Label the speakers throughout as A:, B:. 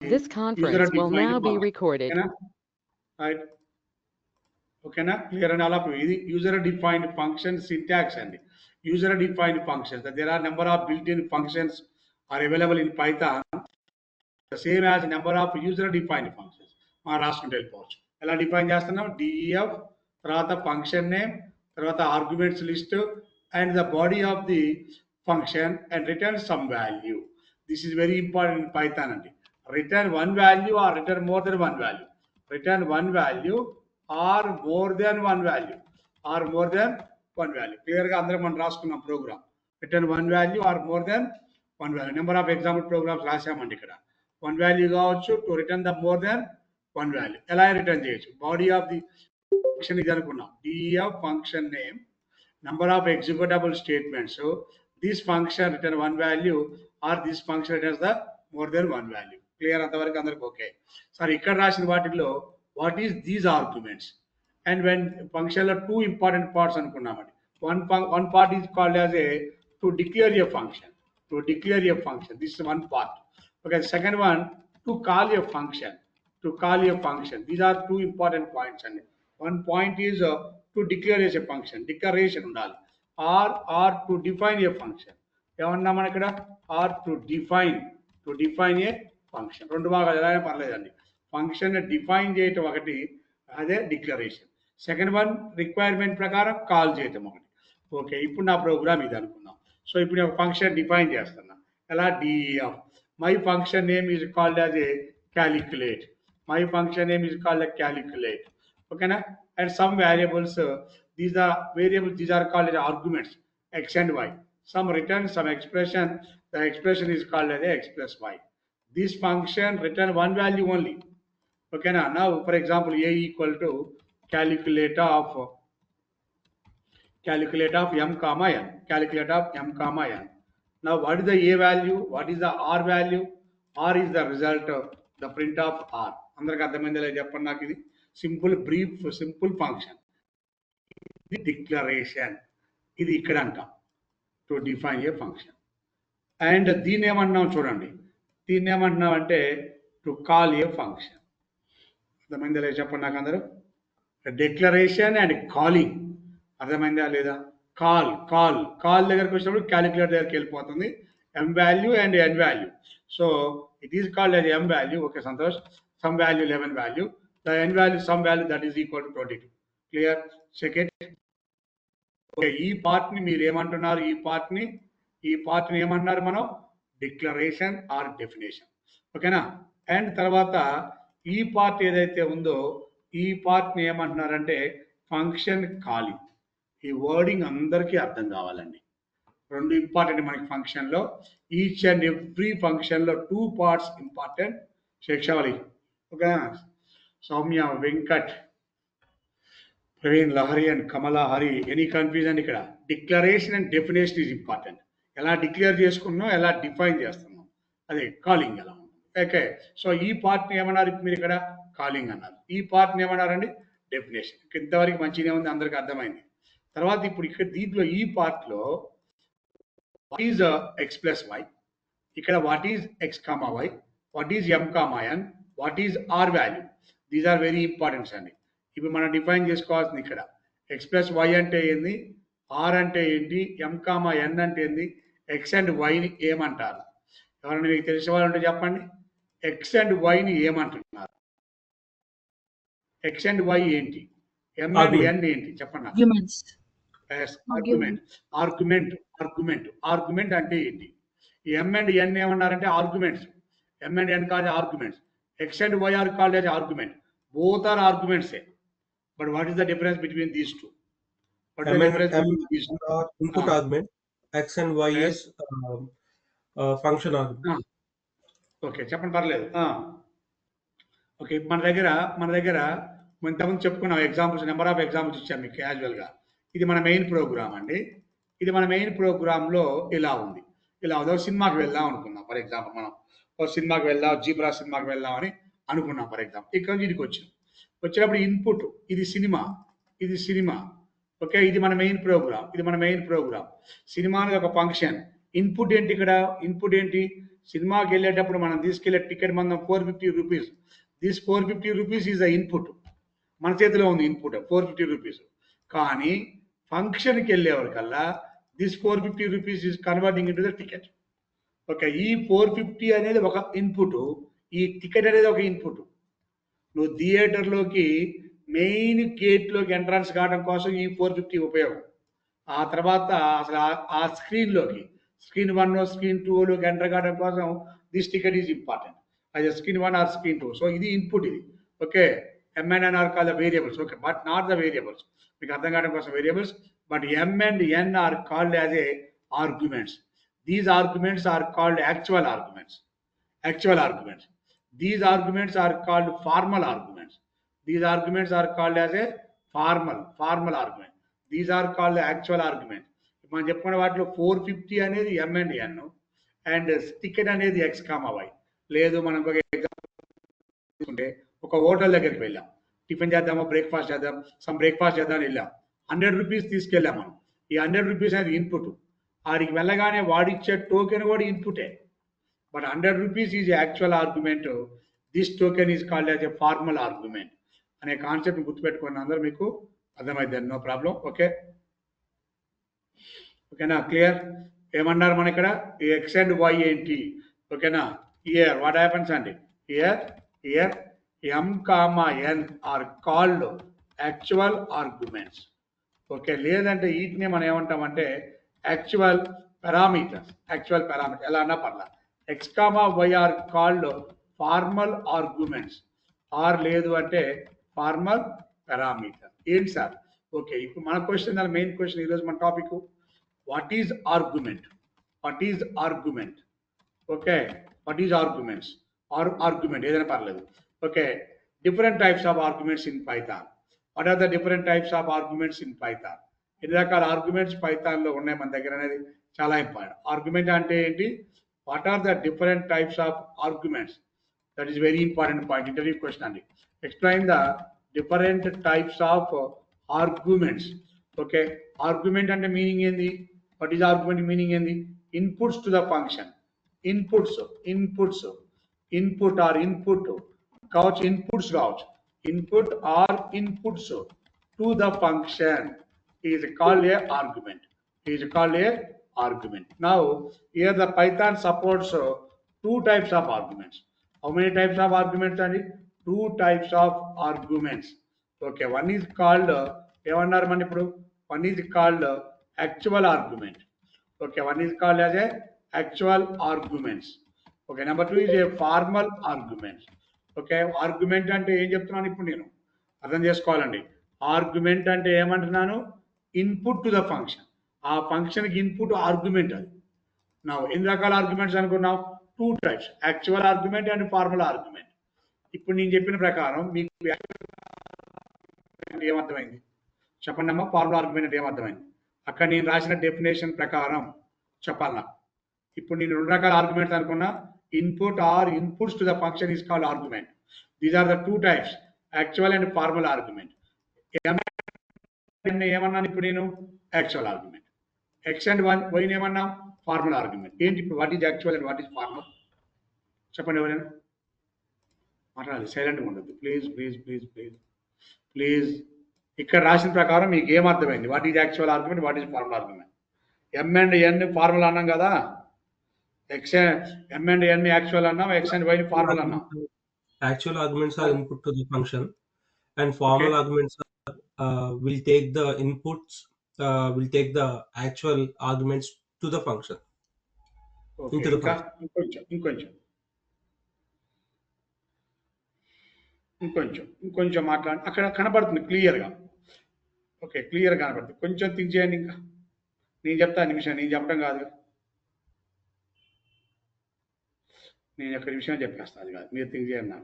A: This conference will now be recorded.
B: Right? ఓకేనా, clear అని అలా ఇది యూజర్ డిఫైన్డ్ ఫంక్షన్ సింటాక్స్ అండి. User defined functions, there are number of built in functions are available in Python same as number of user defined functions. మనం రాసుకుంటూ వెళ్ళిపోవచ్చు. ఎలా define చేస్తున్నాం? డిఎఫ్, తర్వాత ఫంక్షన్ నేమ్, తర్వాత arguments list and the body of the function and return some value. This is very important in Python అండి. Return one value or return more than one value. Return one value or more than one value, or more than one value. క్లియర్గా అందరం మనం రాసుకున్నాం program. Return one value or more than one value. Number of example programs రాసామండి ఇక్కడ. One value కావచ్చు, to return the more than one value. ఎలా return చేయొచ్చు? Body of the function ఇది అనుకున్నాం. D F function name, number of executable statements, this function return one value or this function returns the more than one value. Clear? అంతవరకు అందరికి okay. Sir ఇక్కడ రాసిన వాటిల్లో what is these arguments? And when function లో two important parts అనుకున్నామండి. One part is called as a to declare a function. To declare a function. This is one part. Okay. Second one, to call a function. To call a function. These are two important points. And one point is to declare a function. Declaration ఉండాలి. Or to define a function. ఏమన్నా మన ఇక్కడ? Or to define a function. రెండు భాగాలు ఎలా అయినా పర్లేదండి. Function define చేయటం ఒకటి, అదే డిక్లరేషన్. సెకండ్ వన్ రిక్వైర్మెంట్ ప్రకారం కాల్ చేయటం ఒకటి. ఓకే, ఇప్పుడు నా ప్రోగ్రామ్ ఇది అనుకుందాం. సో ఇప్పుడు నేను ఫంక్షన్ డిఫైన్ చేస్తున్నా. ఎలా? D F. My function name is called as a calculate. My function name is called a calculate. ఓకేనా? And some variables, these are variables, these are called as arguments X and Y. Some return some expression, the expression is called as X plus Y. This function return one value only. Okay, now for example a equal to calculate of m comma n. Calculate of m comma n. Now what is the a value? What is the r value? R is the result of the print of r. అందరికి అర్థమైందా లేదా చెప్పండి నాకు. ఇది simple brief simple function. ఇది declaration. ఇది ఇక్కడ అంటాం to define A function. And దీన్ని ఏమన్నాం చూడండి. దీన్ని ఏమంటున్నాం అంటే టు కాల్ ఏ ఫంక్షన్. అర్థమైందా లేదా చెప్పండి నాకు అందరూ. Declaration and calling. అర్థమైందా లేదా? కాల్ దగ్గరకు వచ్చినప్పుడు క్యాలిక్యులేటర్ దగ్గరికి వెళ్ళిపోతుంది. M value and N value. So it is called as M value. Okay Santosh. Some value 11 value, the N value some value that is equal to 22. Clear? Second. Okay, ఈ పార్ట్ని మీరు ఏమంటున్నారు? ఈ పార్ట్ని ఏమంటున్నారు మనం? Declaration or definition. ఓకేనా? And తర్వాత ఈ పార్ట్ ఏదైతే ఉందో ఈ పార్ట్ని ఏమంటున్నారంటే ఫంక్షన్ కాలింగ్. ఈ వర్డింగ్ అందరికీ అర్థం కావాలండి. రెండు ఇంపార్టెంట్ మనకి ఫంక్షన్లో. ఈచ్ అండ్ ఎవ్రీ ఫంక్షన్లో టూ పార్ట్స్ ఇంపార్టెంట్. శేక్షావళి, ఓకేనా? Soumya, Venkat, Praveen, Lahari and Kamala Hari. Any confusion ఇక్కడ? Declaration and definition is important. ఎలా డిక్లేర్ చేసుకున్నాం, ఎలా డిఫైన్ చేస్తున్నాం, అదే కాలింగ్ ఎలా ఉంటుంది. ఓకే, సో ఈ పార్ట్ని ఏమన్నారు మీరు ఇక్కడ? కాలింగ్ అన్నారు. ఈ పార్ట్ని ఏమన్నారండి? డెఫినేషన్. ఇంతవరకు మంచిగా ఉంది, అందరికి అర్థమైంది. తర్వాత ఇప్పుడు ఇక్కడ దీంట్లో ఈ పార్ట్లో what is X plus Y, ఇక్కడ what is X comma Y, what is M comma N, what is R value. These are very importants అండి. ఇప్పుడు మనం డిఫైన్ చేసుకోవాల్సింది ఇక్కడ ఎక్స్ ప్లస్ వై అంటే ఏంది, ఆర్ అంటే ఏంటి, ఎం కామా ఎన్ అంటే ఏంది, ఎక్స్ అండ్ వైని ఏమంటారు? ఎవరైనా మీకు తెలిసిన వాళ్ళు ఉంటే చెప్పండి. ఎక్స్ అండ్ వైని ఏమంటున్నారు? ఎక్స్ అండ్ వై ఏంటి? ఎం అండ్ ఎన్ ఏంటి చెప్పండి. ఆర్గ్యుమెంట్ అంటే ఏంటి? ఎం అండ్ ఎన్ ఏమన్నారంటే ఆర్గ్యుమెంట్స్. ఎం అండ్ ఎన్ కాదు arguments. X and Y are called as argument. Both are arguments. But what is the difference between these two?
C: Input argument. X and Y is function argument.
B: Okay చెప్పండి, పర్లేదు. Okay, మన దగ్గర ఇంతకుముందు చెప్పుకున్నాం examples, number of examples ఇచ్చాం మీకు క్యాజువల్గా. ఇది మన మెయిన్ ప్రోగ్రామ్ అండి. ఇది మన మెయిన్ ప్రోగ్రాంలో ఇలా ఉంది. ఇలా ఉంది. ఒక సినిమాకి వెళ్దాం అనుకున్నాం ఫర్ ఎగ్జాంపుల్. మనం ఒక సినిమాకి వెళ్దాం, జీబ్రా సినిమాకి వెళ్దాం అని అనుకున్నాం ఫర్ ఎగ్జాంపుల్. ఇక్కడ నుంచి ఇదికి వచ్చినప్పుడు ఇన్పుట్ ఇది సినిమా. ఓకే, ఇది మన మెయిన్ ప్రోగ్రామ్. సినిమా అనేది ఒక ఫంక్షన్. ఇన్పుట్ ఏంటి ఇక్కడ? ఇన్పుట్ ఏంటి? సినిమాకి వెళ్ళేటప్పుడు మనం తీసుకెళ్లే టికెట్ మందం 450 rupees. This 450 rupees is the input. మన చేతిలో ఉంది ఇన్పుట్ 450 రూపీస్. కానీ ఫంక్షన్కి వెళ్ళేవరకల్లా this 450 rupees is converting into the ticket. Okay, ఈ 450 అనేది ఒక ఇన్పుట్, ఈ టికెట్ అనేది ఒక ఇన్పుట్. నువ్వు థియేటర్లోకి మెయిన్ గేట్లోకి ఎంట్రన్స్ కావడం కోసం ఈ 450 ఉపయోగం. ఆ తర్వాత అసలు ఆ స్క్రీన్లోకి స్క్రీన్ 1 స్క్రీన్ 2లోకి ఎంటర్ కావడం కోసం దిస్ టికెట్ ఈజ్ ఇంపార్టెంట్. అది స్క్రీన్ 1 ఆర్ స్క్రీన్ 2. సో ఇది ఇన్పుట్ ఇది. Okay, M and N are called the variables. Okay, but not the variables. మీకు అర్థం కావడం కోసం variables, but M and N are called as a arguments. These arguments are called actual arguments. Actual arguments. These arguments are called formal arguments. These arguments are called as a formal argument. These are called the actual argument. మనం చెప్పుకున్న వాటిలో 450 అనేది M and N and ticket అనేది X, Y. లేదు మనం ఒక example తీసుకుంటే ఒక హోటల్ దగ్గరికి వెళ్ళాం, టిఫిన్ చేద్దామో బ్రేక్ఫాస్ట్ చేద్దాం, బ్రేక్ఫాస్ట్ చేద్దామని వెళ్ళాం. 100 రూపీస్ తీసుకెళ్ళాం మనం. ఈ 100 రూపీస్ అనేది ఇన్పుట్. ఆడికి వెళ్ళగానే వాడిచ్చే టోకెన్ కూడా ఇన్పుటే. But 100 rupees is actual argument. This token is called as a formal argument అనే కాన్సెప్ట్ గుర్తుపెట్టుకున్న అందరూ మీకు అర్థమైంది. No problem. ఓకేనా, క్లియర్? ఏమన్నారు మన ఇక్కడ X and Y ఏంటి? ఓకేనా, హియర్ వాట్ హ్యాపెన్స్ అండి, here M, N are called actual arguments. Okay, లేదంటే వీటిని మనం ఏమంటామంటే యాక్చువల్ పారామీటర్స్. ఎలా అన్నా పర్లా. X, Y are called formal arguments or లేదు అంటే ఫార్మల్ పారామీటర్. ఏంటి సార్? ఓకే, ఇప్పుడు మన క్వశ్చన్, మెయిన్ క్వశ్చన్ ఈరోజు మన topic what is argument. Okay, what is arguments or argument ఏదైనా పర్లేదు. Okay, different types of arguments in Python. What are the different types of arguments in Python? ఎన్ని రకాల arguments పైథాన్లో ఉన్నాయి మన దగ్గర అనేది చాలా ఇంపార్టెంట్. ఆర్గ్యుమెంట్ అంటే ఏంటి? What are the different types of arguments? That is very important point, interview question అండి. Explain the different types of arguments. Okay, argument అంటే మీనింగ్ ఏంది? వాట్ ఈజ్ ఆర్గ్యుమెంట్ మీనింగ్ ఏంది? Inputs to the function. Input or input కావచ్చు, inputs to the function is called a argument. Now here the Python supports two types of arguments. How many types of arguments are it? Two types of arguments. Okay, one is called one is called actual argument. Okay, one is called as a actual arguments. Okay, number two is a formal argument. Okay, argument అంటే ఏం చెప్తున్నాను ఇప్పుడు నేను అర్థం చేసుకోవాలండి. Argument అంటే ఏమంటున్నాను? Input to the function. ఆ ఫంక్షన్కి ఇన్పుట్ ఆర్గ్యుమెంట్. అది నా ఎన్ని రకాల ఆర్గ్యుమెంట్స్ అనుకున్నాం? 2 types, actual argument and formal argument. ఇప్పుడు నేను చెప్పిన ప్రకారం మీకు ఏమర్థమైంది చెప్పండి అమ్మా? ఫార్మల్ ఆర్గ్యుమెంట్ అంటే ఏమర్థమైంది? అక్కడ నేను రాసిన డెఫినేషన్ ప్రకారం చెప్పాలా? ఇప్పుడు నేను 2 రకాల ఆర్గ్యుమెంట్స్ అనుకున్నా. Input or inputs to the function is called argument. These are the 2 types, actual and formal argument. ఏమన్నాను ఇప్పుడు నేను? Actual argument. X and Y ఏమన్నా? Formal argument. ఏంటి ఇప్పుడు what is actual and what is formal? చెప్పండి, ఎవరైనా మాట్లాడాలి, సైలెంట్గా ఉండద్దు ప్లీజ్. ఇక్కడ రాసిన ప్రకారం మీకు ఏమర్థమైంది? What is actual argument, what is formal argument? M and N formal అన్నాం కదా, M and N యాక్చువల్ అన్నాం, X and Y ఫార్మల్ అన్నాం.
C: Actual arguments are input to the function, and formal arguments will take the inputs, will take the actual arguments to the function. Into the function.
B: ఇంకొంచెం మాట్లాడి అక్కడ కనబడుతుంది క్లియర్గా. Okay, క్లియర్గా కనబడుతుంది. కొంచెం థింక్ చేయండి. ఇంకా నేను చెప్తాను నిమిషం, నేను చెప్పడం కాదు, నేను ఒక నిమిషం చెప్పేస్తాను. అది కాదు, మీరు థింక్ చేయండి.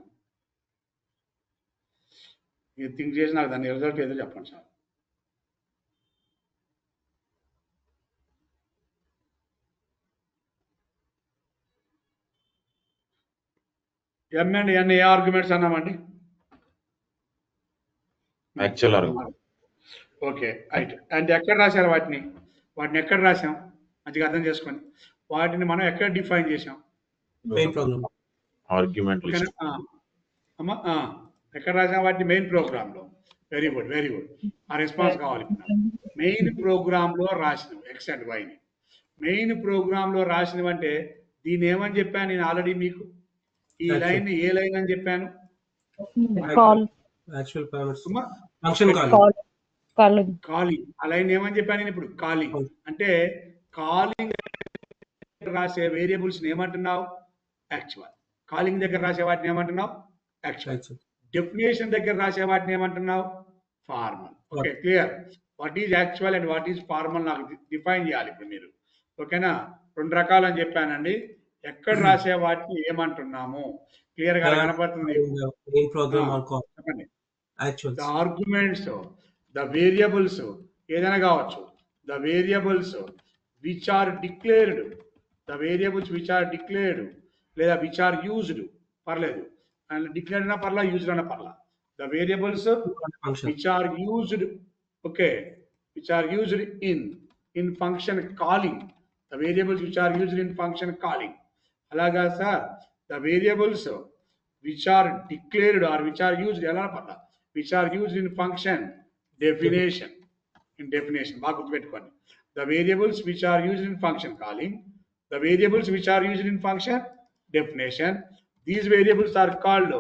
B: మీరు థింక్ చేసి నాకు దాని రిజల్ట్ ఏదో చెప్పండి సార్. M and N ఏ ఆర్గ్యుమెంట్స్ అన్నామండి?
D: Actual argument.
B: Okay, right. అంటే ఎక్కడ రాశారు వాటిని ఎక్కడ రాసాం? మంచిగా అర్థం చేసుకోండి. వాటిని మనం ఎక్కడ డిఫైన్ చేసాం?
C: మెయిన్ ప్రోగ్రామ్
D: ఆర్గ్యుమెంట్
B: ఓకేనా
D: లిస్ట్.
B: అమ్మా ఎక్కడ రాసిన వాటిని మెయిన్ ప్రోగ్రామ్ లో. Very good very good. ఆ రెస్పాన్స్ కావాలి. మెయిన్ ప్రోగ్రామ్ లో రాసినవి ఎక్స్ అండ్ వైని మెయిన్ ప్రోగ్రామ్ లో రాసినవంటే దీన్ని ఏమని చెప్పాను నేను ఆల్రెడీ మీకు? ఈ లైన్ ఏ లైన్ అని చెప్పాను?
C: యాక్చువల్ పారామీటర్స్
B: అమ్మా
C: ఫంక్షన్ కాలింగ్.
B: కాలింగ్. ఆ లైన్ ఏమని చెప్పాను నేను ఇప్పుడు? కాలింగ్. అంటే కాలింగ్ రాసే వేరియబుల్స్ ఏమంటున్నావు? యాక్చువల్. కాలింగ్ దగ్గర రాసే వాటిని ఏమంటున్నావు? యాక్చువల్. డెఫినేషన్ దగ్గర రాసే వాటిని ఏమంటున్నావు? Formal. Okay, clear. What is actual and what is formal నాకు డిఫైన్ చేయాలి ఇప్పుడు మీరు. ఓకేనా? 2 రకాలు అని చెప్పానండి. ఎక్కడ రాసే వాటిని ఏమంటున్నాము క్లియర్ గా కనపడుతుంది. చెప్పండి. ద ఆర్గ్యుమెంట్స్, ద వేరియబుల్స్ ఏదైనా కావచ్చు. The variables which are declared, the variables which are declared లేదా విచ్ ఆర్ యూజ్డ్ పర్లేదు, అండ్ డిక్లేర్డ్ అయినా పర్లా, యూజ్డ్ అయినా పర్లా. The variables which are used, okay, which are used in function calling. The variables which are used in function calling. అలాగా sir, the variables which are declared or which are used ఎలా పర్లా, which are used in function definition. In definition బాగా గుర్తుపెట్టుకోండి. The variables which are used in function calling, the variables which are used in function definition, these variables are called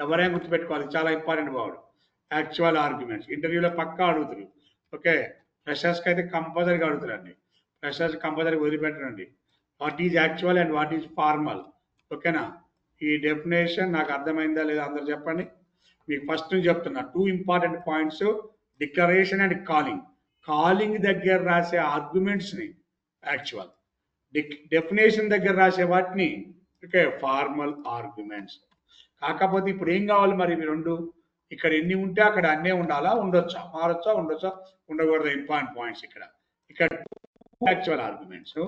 B: ఎవరైనా గుర్తుపెట్టుకోవాలి, చాలా important word. Actual arguments ఇంటర్వ్యూలో పక్కా అడుగుతారు. Okay, ఫ్రెషర్స్కి అయితే కంపల్సరీగా అడుగుతారండి. ఫ్రెషర్స్ కంపల్సరీ వదిలిపెట్టరండి. What is actual and what is formal. ఓకేనా? ఈ డెఫినేషన్ నాకు అర్థమైందా లేదా అందరు చెప్పండి. మీకు ఫస్ట్ నుంచి చెప్తున్నా 2 important points, declaration and calling. Calling దగ్గర రాసే ఆర్గ్యుమెంట్స్ని యాక్చువల్, డెఫినేషన్ దగ్గర రాసే వాటిని ఓకే ఫార్మల్ ఆర్గ్యుమెంట్స్. కాకపోతే ఇప్పుడు ఏం కావాలి మరి ఇవి 2? ఇక్కడ ఎన్ని ఉంటే అక్కడ అన్నీ ఉండాలా, ఉండొచ్చా, మారొచ్చా, ఉండొచ్చా, ఉండకూడదు. ఇంపార్టెంట్ పాయింట్స్ ఇక్కడ. ఇక్కడ 2 actual arguments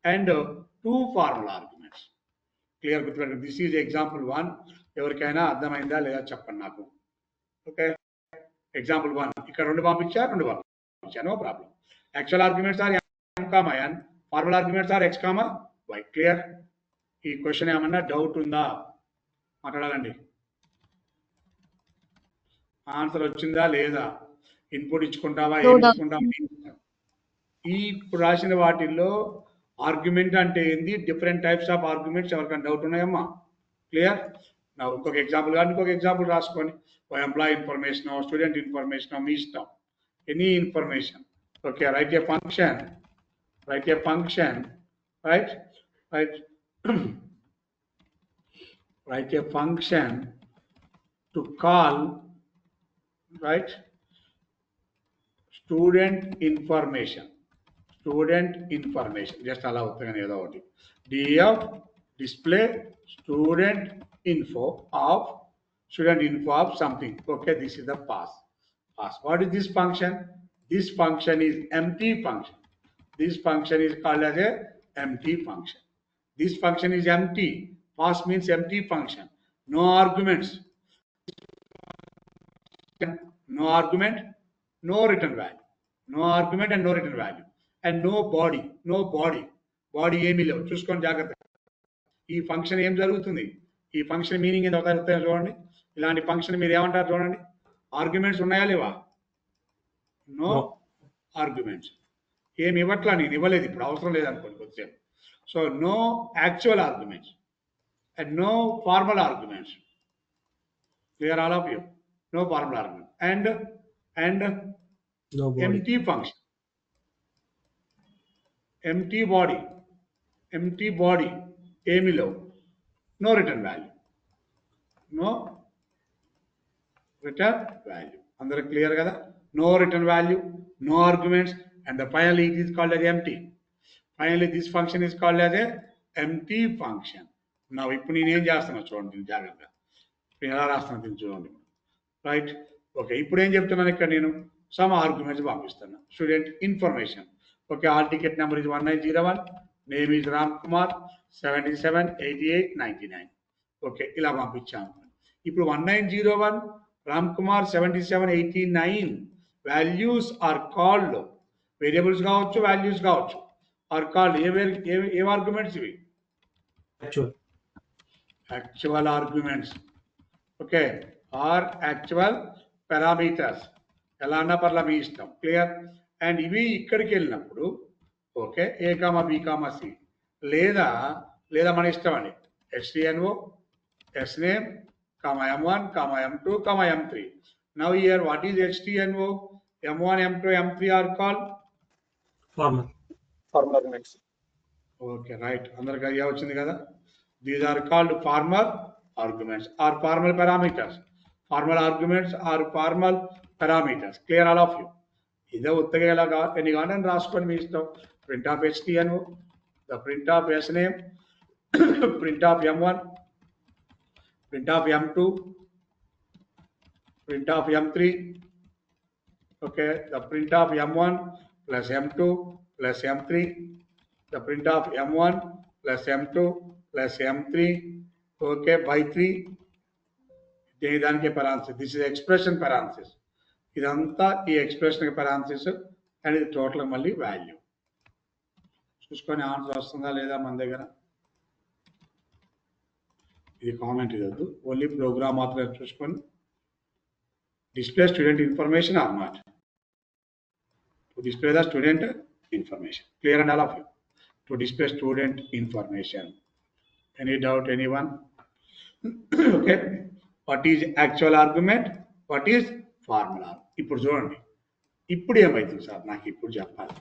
B: and 2 formal arguments. Clear గుర్తుపెట్టండి. This is example 1. ఎవరికైనా అర్థమైందా లేదా చెప్పండి నాకు. ఓకే, ఎగ్జాంపుల్ 1 ఇక్కడ 2 పంపించారు, 2 పంపించారు, no problem. Actual arguments are m comma n, formal arguments are x comma y. Clear? ఈ క్వశ్చన్ ఏమన్నా డౌట్ ఉందా? మాట్లాడాలండి. ఆన్సర్ వచ్చిందా లేదా? ఇన్పుట్ ఇచ్చుకుంటావా, ఏమి ఇచ్చుకుంటావా? ఈ ఇప్పుడు రాసిన వాటిల్లో ఆర్గ్యుమెంట్ అంటే ఏంది, డిఫరెంట్ టైప్స్ ఆఫ్ ఆర్గ్యుమెంట్స్ ఎవరికైనా డౌట్ ఉన్నాయమ్మా? క్లియర్? నా ఇంకొక ఎగ్జాంపుల్ కానీ ఇంకొక ఎగ్జాంపుల్ రాసుకోండి. ఎంప్లాయీ ఇన్ఫర్మేషన్, స్టూడెంట్ ఇన్ఫర్మేషన్, మీ ఇష్టం. Any information. Okay, write a function, right? Write a function to call, right, student information. Just allow df display student info of something. Okay, this is the pass. What is this function? This function is empty function. This function is called as a empty function. This function is empty. Pass means empty function. No arguments. No argument, no return value. No argument and no return value. And no body. Body ఏమీ లేవు. చూసుకోండి జాగ్రత్తగా. ఈ function ఏం జరుగుతుంది? ఈ function meaning ఏంటో అవుతాయో చూడండి. ఇలాంటి ఫంక్షన్ మీరు ఏమంటారు చూడండి. ఆర్గ్యుమెంట్స్ ఉన్నాయా లేవా? No arguments. ఏమి ఇవ్వట్లా, నేను ఇవ్వలేదు, ఇప్పుడు అవసరం లేదనుకోండి కొద్దిసేపు. So no actual arguments and no formal arguments. Clear all of you? No formal argument and empty function, empty body ఏమి లేవు. No return value. అందరూ క్లియర్ కదా? No return value, no arguments, and finally it is called as empty. Finally this function is called as a empty function. Now ఇప్పుడు నేను ఏం చేస్తున్నా చూడండి జాగ్రత్తగా. ఇప్పుడు ఎలా రాస్తున్నా దీన్ని చూడండి. Right, okay. ఇప్పుడు ఏం చెప్తున్నాను ఇక్కడ నేను? సమ్ ఆర్గ్యుమెంట్స్ పంపిస్తాను. Student information. Okay, hall ticket number is 1901, name is Ram Kumar, 778899. Okay, ఇలా పంపించాము. ఇప్పుడు 1901 Ram Kumar 7789 values are called, variables కావచ్చు, వాల్యూస్ కావచ్చు. ఆర్ కాల్డ్ ఏ ఆర్గ్యుమెంట్స్ ఇవి?
C: Actual
B: arguments. Okay, are actual parameters. ఎలా అన్నా పర్లా, మీ ఇష్టం. క్లియర్? అండ్ ఇవి ఇక్కడికి వెళ్ళినప్పుడు ఓకే ఏ కామా బి కామా సి లేదా మన ఇష్టం అండి. HTNO, SNAME, M1, M2, M3. Now here what is HTNO? M1, M2, M3 are called
C: formal
E: arguments.
B: Okay, right. అందరికి ఐడియా వచ్చింది కదా? These are called formal arguments or formal parameters. Formal arguments or formal parameters. Clear all of you? ఇదే ఉత్తగా ఎలాగా ఎన్ని కావాలని రాసుకొని మీ ఇష్టం. Print of HTNO, the print of SNAME, print of M1, print of M2, print of M3, okay, the print of M1 plus M2 plus M3, the print of M1 plus M2 plus M3, okay, by 3, దానికి parenthesis. This is expression parenthesis. ఇదంతా ఈ expression parenthesis and ఇది total మళ్ళీ value. చూసుకొని answer వస్తుందా లేదా మన దగ్గర. ఇది కామెంట్ ఇదొద్దు, ఓన్లీ ప్రోగ్రామ్ మాత్రమే చూసుకొని. Display student information or not? To display the student information. Clear and all of you? To display student information. Any doubt, anyone? Okay. What is actual argument? What is formula? ఇప్పుడు చూడండి, ఇప్పుడు ఏమవుతుంది sir నాకు ఇప్పుడు చెప్పాలి.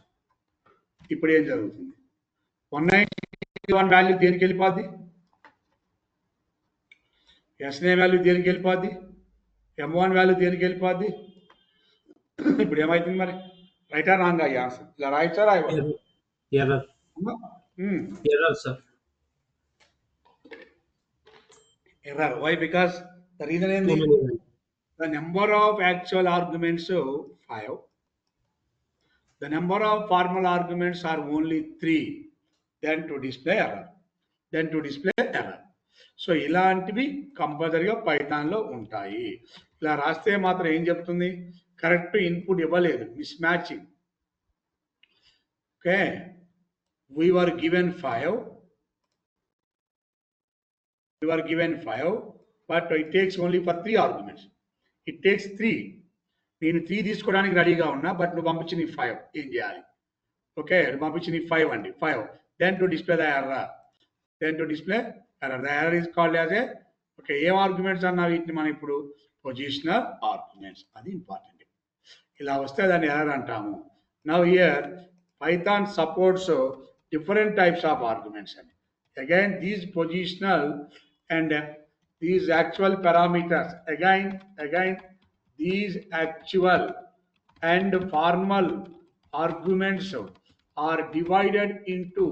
B: ఇప్పుడు ఏం జరుగుతుంది? 191 వాల్యూ దేనికి వెళ్ళిపోద్ది? SNAME వాల్యూ దేనికి వెళ్ళిపోద్ది? M1 వాల్యూ దేనికి వెళ్ళిపోద్ది? ఇప్పుడు ఏమవుతుంది మరి? రైట్ ఆర్ రాంగ్ అయ్యా? ఇలా రాయచ్చా రాయవా?
C: error sir.
B: Error. Why? Because the reason is the number of actual arguments 5. The number of formal arguments are only 3. Then to display error. So ఇలాంటివి కంపల్సరీగా పైథాన్లో ఉంటాయి. ఇలా రాస్తే మాత్రం ఏం చెప్తుంది? కరెక్ట్ ఇన్పుట్ ఇవ్వలేదు, miss matching. Okay, we were given 5, but it takes only for 3 arguments. It takes 3. నేను 3 తీసుకోవడానికి రెడీగా ఉన్నా, బట్ నువ్వు పంపించిన 5. ఏం చేయాలి? ఓకే, నువ్వు పంపించిన 5 అండి, 5. Then to display the error. The error is called as a, okay, ఏం ఆర్గ్యుమెంట్స్ అన్నా వీటిని మనం ఇప్పుడు పొజిషనల్ ఆర్గ్యుమెంట్స్. అది ఇంపార్టెంట్. ఇలా వస్తే దాన్ని ఎర్రర్ అంటాము. Now here Python supports different types of arguments. Again, these positional and these actual parameters, again these actual and formal arguments are divided into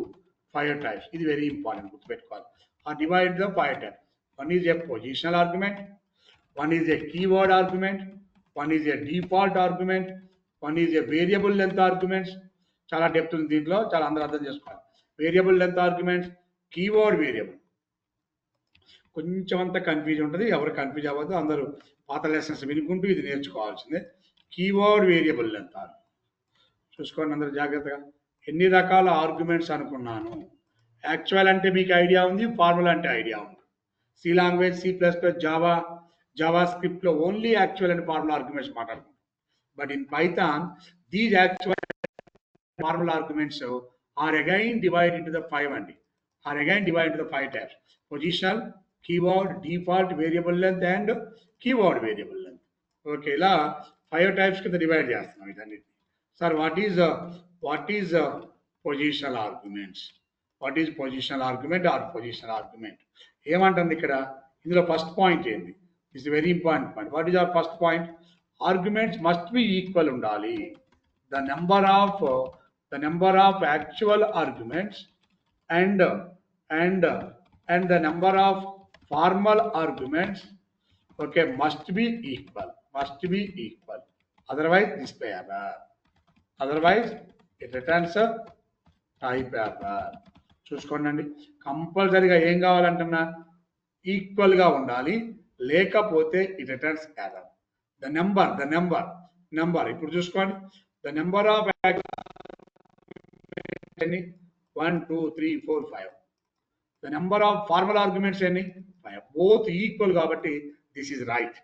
B: 5 types. It is very important. Are divided into 5 types. One is a positional argument, one is a keyword argument, one is a default argument, one is a variable length arguments. చాలా depth ఉంది దీంట్లో, చాలా అందరూ అర్థం చేసుకోవాలి. Variable length arguments, keyword variable, కొంచెం అంతా confuse ఉంటుంది. ఎవరు కన్ఫ్యూజ్ అవ్వద్దు, అందరూ పాత లెసన్స్ వినుకుంటూ ఇది నేర్చుకోవాల్సిందే. కీవర్డ్ వేరియబుల్ లెంత్ చూసుకోండి అందరూ జాగ్రత్తగా. ఎన్ని రకాల ఆర్గ్యుమెంట్స్ అనుకున్నాను? యాక్చువల్ అంటే మీకు ఐడియా ఉంది, ఫార్ములా అంటే ఐడియా ఉంది. సి లాంగ్వేజ్, C++, జావా స్క్రిప్ట్లో only actual and formula arguments మాట్లాడుకుంటాం. But in Python these actual formal arguments are again divided into the 5 types: positional, keyword, default, variable length and keyword variable length. Okay, ఇలా 5 types కింద divide చేస్తున్నాం ఇదన్నిటిని. Sir what is positional arguments? What is positional argument or positional argument? ఏమంటుంది ఇక్కడ? ఇందులో first point ఏంది? This is very important point. What is our first point? Arguments must be equal ఉండాలి. The number of actual arguments and the number of formal arguments, okay, must be equal. Otherwise display error. Otherwise it returns a type error. చూసుకోండి, కంపల్సరీగా ఏం కావాలంటున్నా? Equal గా ఉండాలి, లేకపోతే it returns error. The number ఇప్పుడు చూసుకోండి, the number of 1, 2, 3, 4, 5. The number of formal arguments ఎన్ని 5. Both equal కాబట్టి this is right.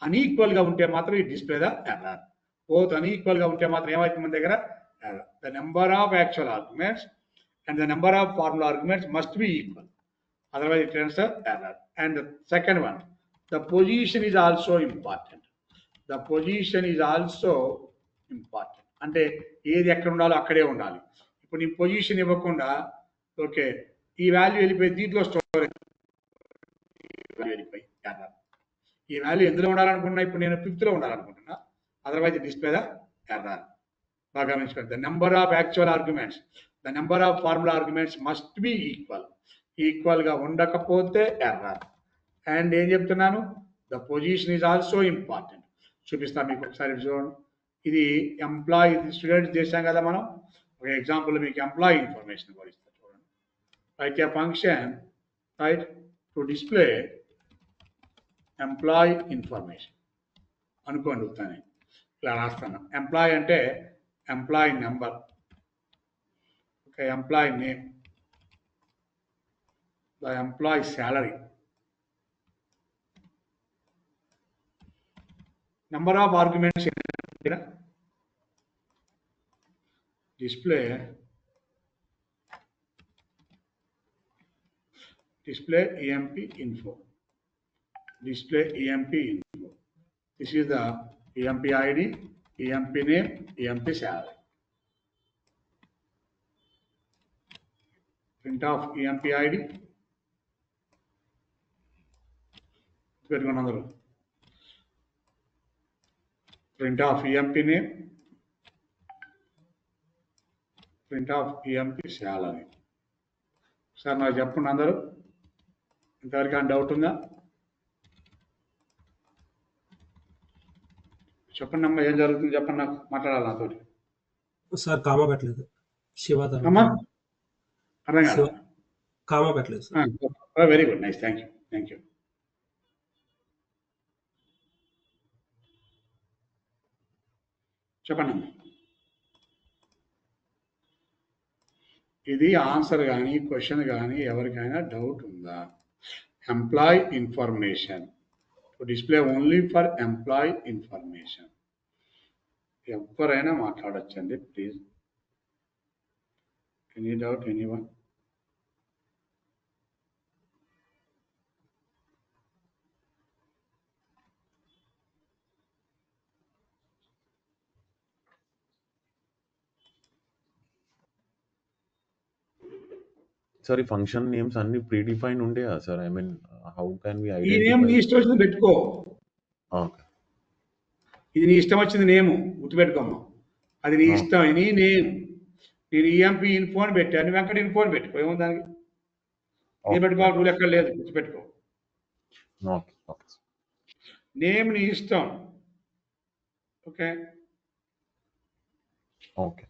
B: అన్ఈక్వల్ గా ఉంటే మాత్రం ఈ display the error. Both unequal గా ఉంటే మాత్రం ఏమైతుంది మన దగ్గర error. The number of actual arguments and the number of formula arguments must be equal, otherwise it turns a error. And the second one, the position is also important. The position is also important. అంటే ఏది ఎక్కడ ఉండాలో అక్కడే ఉండాలి. ఇప్పుడు నీ position ఇవ్వకుండా okay ఈ వాల్యూ వెళ్ళిపోయి దీంట్లో స్టోర్ వెళ్ళిపోయి ఎర్రర్. ఈ వాల్యూ ఎందులో ఉండాలనుకుంటున్నా, ఇప్పుడు నేను 5th లో ఉండాలనుకుంటున్నా, అదర్వైజ్ డిస్ప్లే ద ఎర్రర్. బాగా గమనించుకోండి. The number of actual arguments, the number of formula arguments must be equal. Equal గా ఉండకపోతే ఎర్రర్. అండ్ ఏం చెప్తున్నాను, the position is also important. చూపిస్తాను మీకు ఒకసారి చూడండి. ఇది ఎంప్లాయీ స్టూడెంట్స్ చేసాం కదా మనం. ఒక ఎగ్జాంపుల్ మీకు ఎంప్లాయీ ఇన్ఫర్మేషన్ కూడా ఇస్తాను చూడండి. Right A function right to display employee information అనుకోండి. ఉత్తానే ఇలా రాస్తాను. ఎంప్లాయీ అంటే employee number, okay, employee name, the employee salary, number of arguments display EMP info. Display EMP info. This is the EMP ID, EMP name, EMP salary. Print of EMP ID. Print of EMP name. Print of EMP salary. Sir నాకు చెప్పండి అందరూ, ఇంతవరకు అని doubt ఉందా? చెప్పండి అమ్మా, ఏం జరుగుతుంది చెప్పండి, నాకు మాట్లాడాలి నాతోటి.
C: సార్ కామా పెట్టలేదు, శివ
B: అమ్మా అర్థం కాదు,
C: కామా పెట్టలేదు sir.
B: Very good, nice, thank you, thank you. చెప్పండి అమ్మా. ఇది ఆన్సర్ కానీ క్వశ్చన్ కానీ ఎవరికైనా డౌట్ ఉందా? Employee information display only for employee information. ఎవరైనా మాట్లాడచ్చండి please. Any doubt anyone?
D: Sir ఈ ఫంక్షన్ నేమ్స్ అన్ని ప్రీ డిఫైన్డ్ ఉండే కదా sir? I mean how can we
B: ఈ నేమ్
D: ఐడెంటిఫై?
B: నీ ఇష్టం వచ్చింది పెట్టుకో.
D: ఓకే,
B: ఇది నీ ఇష్టం వచ్చింది నేము, గుర్తుపెట్టుకోమ్మా. అది నీ ఇష్టం, నీ నేమ్. నేను ఈఎంపీ ఇన్ఫో అని పెట్టాను, వెంకట ఇన్ఫో అని పెట్టుకో, ఏమో దానికి ఏం పెట్టుకోవాలి రూల్ ఎక్కడ లేదు, గుర్తుపెట్టుకో.
D: ఓకే, ఓకే,
B: నేమ్ నీ ఇష్టం. Okay
D: okay.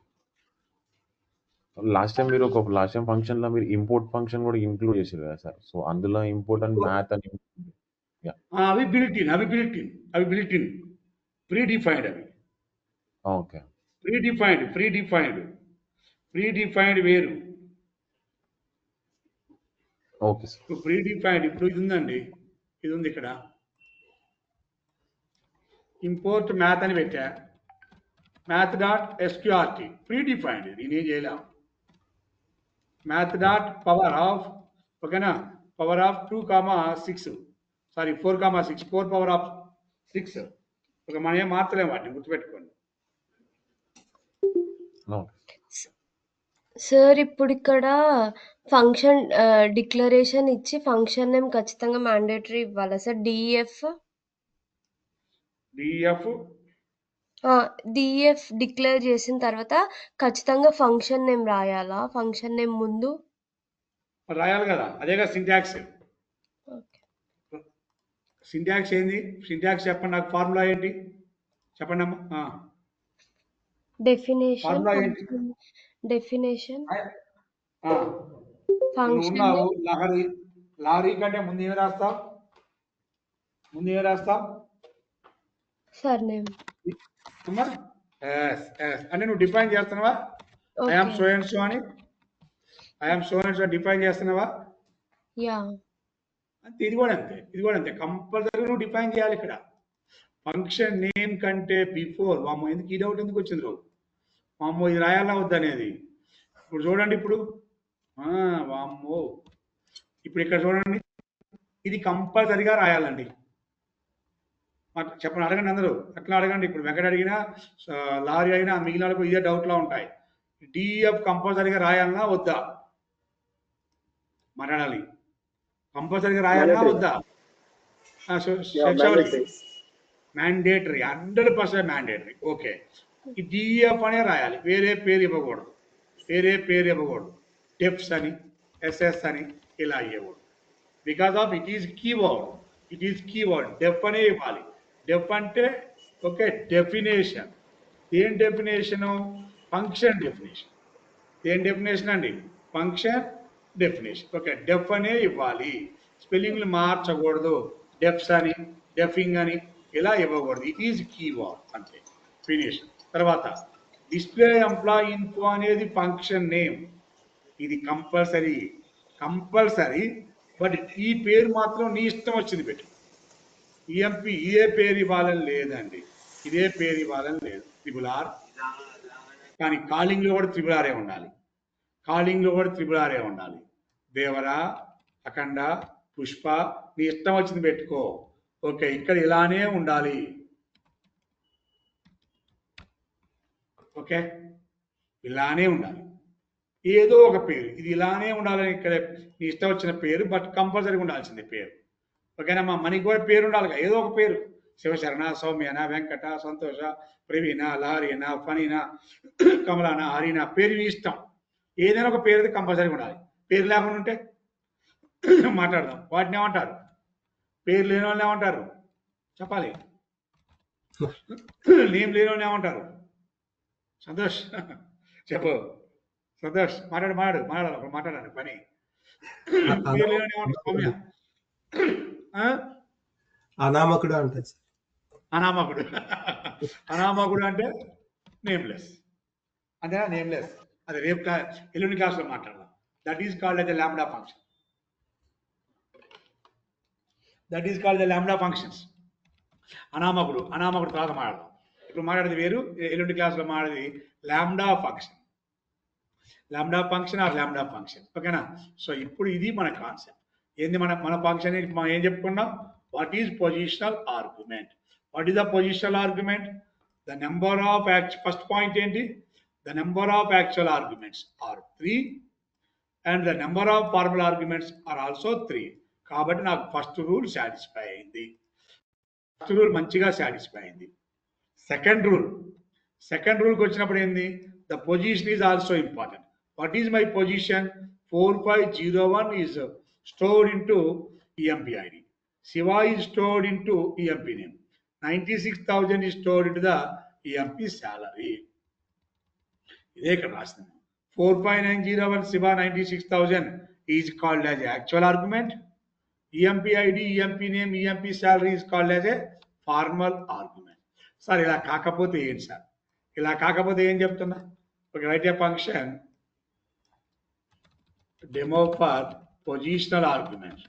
D: Last time function లో మీరు ఇంపోర్ట్ ఫంక్షన్ కూడా ఇంక్లూడ్ చేసారు కదా సార్? సో అందులో ఇంపోర్ట్ అండ్ మ్యాథ్ అని
B: అవి బిల్ట్ ఇన్ ప్రీ డిఫైన్డ్. అవి
D: ఓకే,
B: ప్రీ డిఫైన్డ్ వేరు.
D: Okay sir.
B: ఇప్పుడు ప్రీ డిఫైన్డ్, ఇప్పుడు ఇది ఉందండి, ఇది ఉంది ఇక్కడ, ఇంపోర్ట్ మ్యాథ్ అని పెట్టా, math dot SQRT pre defined. నేనేం చేయలేం. మ్యాథ్ డాట్ పవర్ ఆఫ్, ఓకేనా, power of 2,6 sorry 4,6 4 power of 6. ఒక మనం ఏం మార్చలేము వాటిని, గుర్తుపెట్టుకోండి.
E: సార్ ఇప్పుడు ఇక్కడ ఫంక్షన్ డిక్లరేషన్ ఇచ్చి ఫంక్షన్ నేమ్ ఖచ్చితంగా మ్యాండేటరీ ఇవ్వాలా సార్? డిఎఫ్ డిక్లేర్ చేసిన తర్వాత ఖచ్చితంగా ఫంక్షన్ నేమ్ రాయాలా? ఫంక్షన్ నేమ్ ముందు
B: రాయాలి కదా, అదేగా సింటాక్స్.
E: ఓకే.
B: సింటాక్స్ ఏంది? సింటాక్స్ చెప్పండి నాకు, ఫార్ములా ఏంటి చెప్పండి అమ్మా.
E: డెఫినేషన్
B: ఫార్ములా ఏంటి?
E: ఫంక్షన్
B: ఉన్నావు లారీ కంటే ముందు ఏమి రాస్తావు?
E: సార్ నేమ్
B: అంటే నువ్వు డిఫైన్ చేస్తున్నావా? ఐఎమ్ సో అండ్ సో అని. I'm so and so define చేస్తున్నావా?
E: యా.
B: అంతే. ఇది కూడా అంతే. కంపల్సరీ నువ్వు డిఫైన్ చేయాలి ఇక్కడ. ఫంక్షన్ నేమ్ కంటే బిఫోర్. వామ్మో, ఎందుకు ఈ డౌట్ ఎందుకు వచ్చింది రావు? వామ్మో, ఇది రాయాలా వద్దు అనేది. ఇప్పుడు చూడండి, ఇప్పుడు వామ్మో, ఇప్పుడు ఇక్కడ చూడండి, ఇది కంపల్సరిగా రాయాలండి. చెప్పండి, అడగండి అందరూ, అట్లా అడగండి. ఇప్పుడు వెంకట అడిగినా, లారీ అయినా, మిగిలిన వాళ్ళకు ఇదే డౌట్లో ఉంటాయి. డిఎఫ్ కంపల్సరిగా రాయాలన్నా వద్దా? మాట్లాడాలి. కంపల్సరిగా రాయాలన్నా వద్దా? Mandatory, 100% mandatory. ఓకే, ఈ డిఎఫ్ అనే రాయాలి, వేరే పేరు ఇవ్వకూడదు. డెఫ్స్ అని, ఎస్ఎస్ అని ఇలా ఇవ్వకూడదు. Because of it is keyword. Def అనే ఇవ్వాలి. డెఫ్ అంటే ఓకే, డెఫినేషన్. ఏం డెఫినేషను? Function definition. ఏం డెఫినేషన్ అండి? Function definition. ఓకే, డెఫ్ అనే ఇవ్వాలి. స్పెల్లింగ్లు మార్చకూడదు. డెఫ్స్ అని, డెఫింగ్ అని ఇలా ఇవ్వకూడదు. ఇట్ ఈజ్ కీవర్డ్ అంతే, ఫినిష్. తర్వాత డిస్ప్లే ఎంప్లాయీ ఇన్ఫో అనేది ఫంక్షన్ నేమ్. ఇది కంపల్సరీ. బట్ ఈ పేరు మాత్రం నీ ఇష్టం వచ్చింది పెట్టు. ఈఎంపి ఇదే పేరు ఇవ్వాలని లేదండి, ఇదే పేరు ఇవ్వాలని లేదు. Triple R. కానీ కాలింగ్లో కూడా ట్రిపుల్ ఆరే ఉండాలి. దేవరా, అఖండ, పుష్ప, నీ ఇష్టం వచ్చింది పెట్టుకో. ఓకే, ఇక్కడ ఇలానే ఉండాలి. ఓకే, ఇలానే ఉండాలి. ఏదో ఒక పేరు, ఇది ఇలానే ఉండాలని ఇక్కడ నీ ఇష్టం వచ్చిన పేరు, బట్ కంపల్సరీగా ఉండాల్సిందే పేరు. ఓకేనమ్మా, మనకి కూడా పేరు ఉండాలి, ఏదో ఒక పేరు. శివశరణ, సౌమ్యన, వెంకట, సంతోష, ప్రవీణ, లారీన, ఫనీన, కమలాన, హరిన, పేరు ఇష్టం. ఏదైనా ఒక పేరు కంపల్సరీగా ఉండాలి. పేరు లేకుండా ఉంటే మాట్లాడదాం. వాటిని ఏమంటారు? పేరు లేని వాళ్ళని ఏమంటారు చెప్పాలి. నేమ్ లేని వాళ్ళని ఏమంటారు? సంతోష్ చెప్పు. సంతోష్ మాట్లాడాలి పని. పేరు లేని వాళ్ళని ఏమంటారు? సౌమ్య
C: అనామకుడు అంటారు.
B: అనామకుడు అంటే నేమ్లెస్. అంతేనా? నేమ్లెస్. అది రేపు ఎల్లుండి క్లాస్లో మాట్లాడదాం. That is called as the lambda function. అనామకుడు తర్వాత మాట్లాడదాం. ఇప్పుడు మాట్లాడేది వేరు, ఎల్లుండి క్లాస్లో మాట్లాడేది లాంబ్డా ఫంక్షన్. ఓకేనా? సో ఇప్పుడు ఇది మన కాన్సెప్ట్. ఏంది మన ఫంక్షన్? మనం ఏం చెప్పుకున్నాం? What is positional argument? The number of first point ఏంటి? The number of actual arguments are 3 and the number of formal arguments are also 3. కాబట్టి నాకు ఫస్ట్ రూల్ సాటిస్ఫై అయింది. మంచిగా సాటిస్ఫై అయింది. సెకండ్ రూల్కి వచ్చినప్పుడు ఏంది? The position is also important. What is my position? 4501 is stored into EMP ID. Shiva is stored into EMP name. 96,000 is stored into the EMP salary. ఇదే ఇక్కడ రాసింది. 45901 Shiva 96,000 is called as actual argument. EMP ID, EMP name, EMP salary is called as a formal argument. Sir ఇలా కాకపోతే ఏంటి sir? ఇలా కాకపోతే ఏం చెప్తున్నా? Okay, right A function demo for positional arguments.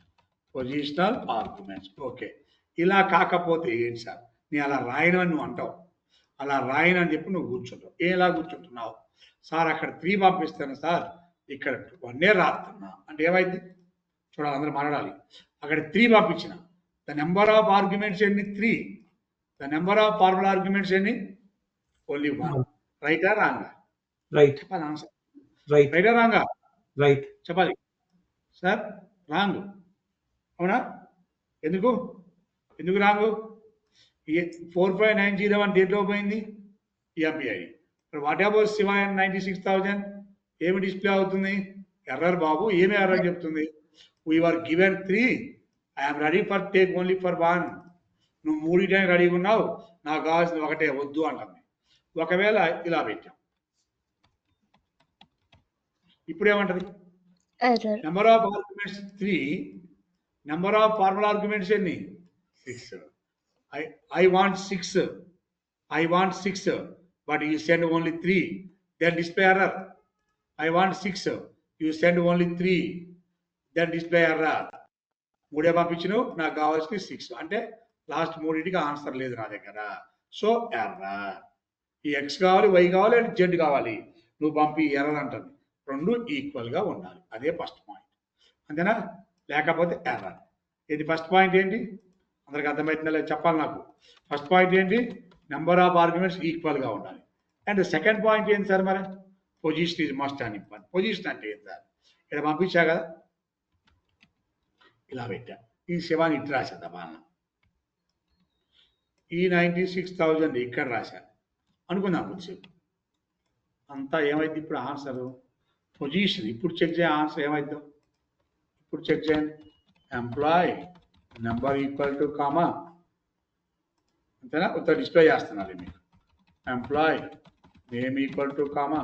B: Okay, ఇలా కాకపోతే ఏంటి సార్? నేను అలా రాయనని నువ్వు అంటావు. అలా రాయనని చెప్పి నువ్వు కూర్చుంటావు. ఎలా కూర్చుంటున్నావు? సార్ అక్కడ 3 పంపిస్తాను సార్, ఇక్కడ 1 రాస్తున్నా అంటే ఏమైంది? చూడాలి, అందరూ మాట్లాడాలి. అక్కడ 3 పంపించిన. ద నెంబర్ ఆఫ్ ఆర్గ్యుమెంట్స్ ఎన్ని? 3. The number of formal arguments ఎన్ని? ఓన్లీ 1. రైటా రాంగా?
C: రైట్.
B: చెప్పాలి ఆన్సర్.
C: రైట్.
B: రైటా రాంగా?
C: రైట్.
B: చెప్పాలి సార్. రాంగ్. అవునా? ఎందుకు రాంగు? 45901 దేంట్లో పోయింది? EMP ID. What about Shiva 96,000 ఏమి డిస్ప్లే అవుతుంది? ఎర్రర్ బాబు. ఏమి ఎర్రర్ చెప్తుంది? We are given 3. I'm ready for take only for 1. నువ్వు 3 టైం రెడీగా ఉన్నావు, నాకు కావాల్సింది 1 వద్దు అంటుంది. ఒకవేళ ఇలా పెట్టాం, ఇప్పుడు ఏమంటది? Number of arguments 3, number of formal arguments ఎన్ని? 6. I want 6, but you send only 3. Then display error. I want 6, you send only 3, then display error. 3 పంపించినావు, నాకు కావాల్సింది 6. అంటే లాస్ట్ 3టికి ఆన్సర్ లేదు నా దగ్గర. So error. ఈ ఎక్స్ కావాలి, వై కావాలి, అండ్ జెడ్ కావాలి. నువ్వు పంపి ఎర్రర్ అంటుంది. 2 ఈక్వల్గా ఉండాలి. అదే ఫస్ట్ పాయింట్. అంతేనా? లేకపోతే ఎర్రర్. ఇది ఫస్ట్ పాయింట్ ఏంటి? అందరికి అర్థమవుతుందా లేదు చెప్పాలి నాకు. ఫస్ట్ పాయింట్ ఏంటి? నెంబర్ ఆఫ్ ఆర్గ్యుమెంట్స్ ఈక్వల్గా ఉండాలి. అండ్ సెకండ్ పాయింట్ ఏంటి సార్? మరి position is must and important. Position అంటే ఏంటి సార్? ఇక్కడ పంపించా కదా, ఇలా పెట్టా. ఈ శివాన్ని ఇటు రాసేద్దా బాగా. ఈ 96,000 ఇక్కడ రాశాను అనుకుందాం కొద్దిసేపు. అంతా ఏమైంది ఇప్పుడు ఆన్సర్? పొజిషన్. ఇప్పుడు చెక్ చేయ ఆన్సర్ ఏమైద్దాం? ఇప్పుడు చెక్ చేయండి. Employee number equal to comma, అంతేనా? కొత్త డిస్ప్లే చేస్తున్నారు మీకు. Employee name equal to comma,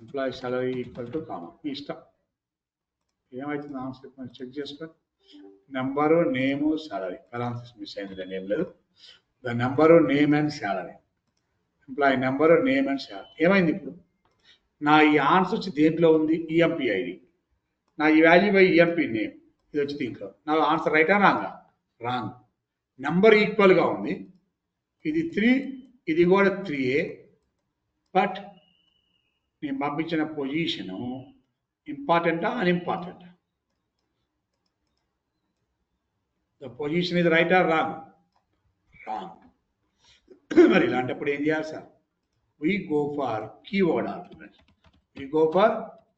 B: employee salary equal to comma. మీ ఇష్టం ఏమవుతుంది ఆన్సర్ మనం చెక్ చేసుకో. Number, name, salary. Parenthesis miss అయింది, నేమ్ లేదు. The number, name and salary. Employee number, name and salary. ఏమైంది ఇప్పుడు? నా ఈ ఆన్సర్ వచ్చి దేంట్లో ఉంది? EMP ID. నా ఈ వాల్యూ బై ఈఎంపీ నేమ్ ఇది వచ్చి దీంట్లో. నా ఆన్సర్ రైటా రాంగా? రాంగ్. నెంబర్ ఈక్వల్గా ఉంది. ఇది 3, ఇది కూడా 3A. బట్ నేను పంపించిన పొజిషను ఇంపార్టెంటా అన్ఇంపార్టెంటా? ద పొజిషన్ ఇది రైట్ ఆర్ రాంగ్? రాంగ్. మరి ఇలాంటప్పుడు ఏం చేయాలి sir? we go for keyword argument. We go for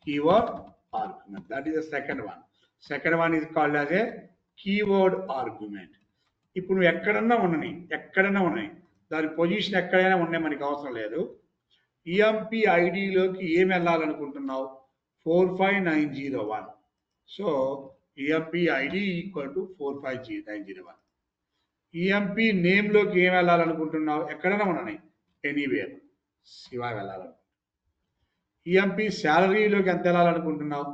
B: keyword argument. That is the second one. Second one is called as a keyword argument. ఇప్పుడు నువ్వు ఎక్కడన్నా ఉన్నాయి దాని పొజిషన్ ఎక్కడైనా ఉన్నాయి, మనకి అవసరం లేదు. ఈఎంపీ ఐడిలోకి ఏమి వెళ్ళాలనుకుంటున్నావు? 45901. So EMP ID equal to 45901. EMP నేమ్లోకి ఏం వెళ్ళాలనుకుంటున్నావు? ఎక్కడైనా ఉన్నాయి, ఎనీవేర్. శివ వెళ్ళాలనుకుంటున్నావు. ఈఎంపీ శాలరీలోకి ఎంత వెళ్ళాలనుకుంటున్నావు?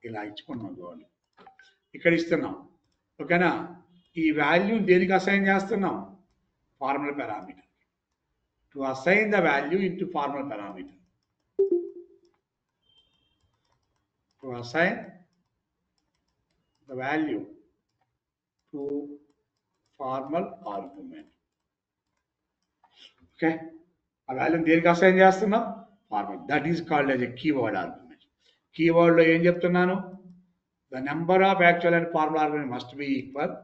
B: ఇలా ఇచ్చుకున్నాం చూడండి, ఇక్కడ ఇస్తున్నాం. ఓకేనా? ఈ వాల్యూ దేనికి అసైన్ చేస్తున్నాం? Formal parameter. To assign the value into formal parameter. To assign the value to formal argument. Okay, ఆ వాల్యూని దేనికి అసైన్ చేస్తున్నాం? Formal. That is called as a keyword argument. కీవర్డ్లో ఏం చెప్తున్నాను? The number of actual and formal argument must be equal.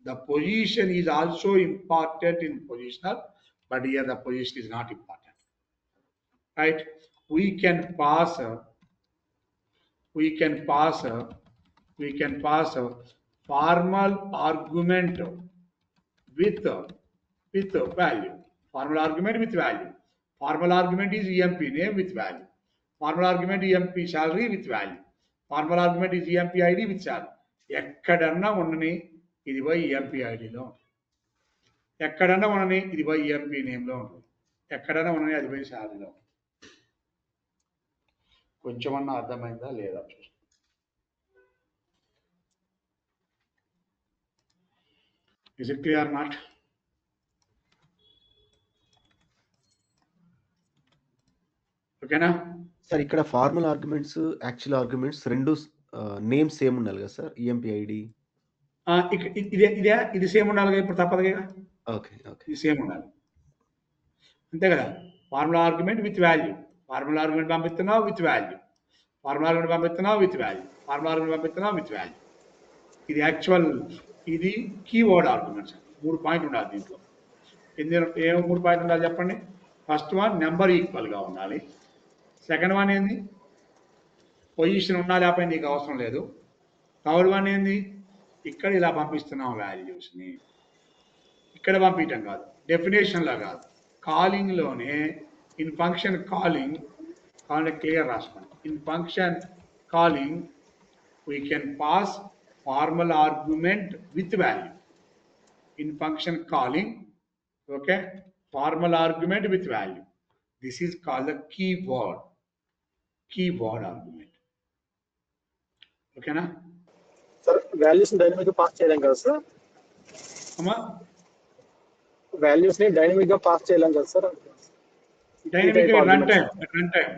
B: The position is also important in positional, but here the position is not important. Right? We can pass formal argument with value. Formal argument with value. Formal argument is EMP name with value. Formal argument EMP salary with value. Formal argument is EMP ID with salary. ఎక్కడన్నా ఉండని ఇది by EMP ఐడిలో ఉంటుంది. ఎక్కడన్నా ఉండని ఇది by EMP నేమ్లో ఉంటుంది. ఎక్కడన్నా ఉండని అది బై శాలరీలో ఉంటుంది. కొంచెమన్నా అర్థమైందా లేదా? Is it clear not? ఓకేనా
F: సార్? ఇక్కడ ఫార్మల్ ఆర్గ్యుమెంట్స్, యాక్చువల్ ఆర్గ్యుమెంట్స్ రెండు నేమ్స్ సేమ్ ఉండాలి కదా సార్? ఈఎంపీ ఐడి
B: ఇది సేమ్ ఉండాలి కదా, ఇప్పుడు తప్పదు కదా.
F: ఓకే ఓకే,
B: ఇది సేమ్ ఉండాలి, అంతే కదా. Formula argument with value. Formula argument పంపిస్తున్నావు విత్ వాల్యూ. ఫార్ములా ఆర్గ్యుమెంట్ పంపిస్తున్నావు విత్ వాల్యూ. ఫార్ములా ఆర్గ్యుమెంట్ పంపిస్తున్నావు విత్ వాల్యూ. ఇది యాక్చువల్, ఇది కీవర్డ్ ఆర్గ్యుమెంట్స్. 3 పాయింట్లు ఉండాలి దీంట్లో. ఏమో 3 పాయింట్లు ఉండాలి చెప్పండి. ఫస్ట్ వన్ నెంబర్ ఈక్వల్గా ఉండాలి. సెకండ్ వన్ ఏంది? పొజిషన్ ఉన్నా లేకపోతే నీకు అవసరం లేదు. థర్డ్ వన్ ఏంది? ఇక్కడ ఇలా పంపిస్తున్నాం వాల్యూస్ని. ఇక్కడ పంపించడం కాదు, డెఫినేషన్లో కాదు, కాలింగ్లోనే. ఇన్ ఫంక్షన్ కాలింగ్ కావాలంటే క్లియర్ రాసుకోండి. In function calling we can pass formal argument with value. In function calling, okay, formal argument with value. This is called the keyword argument. ఓకేనా
G: సార్? వాల్యూస్ డైనమిక్ గా pass చేయలేం కదా sir?
B: అమ్మా,
G: values ని dynamic గా pass చేయలేం కదా sir?
B: Dynamic run time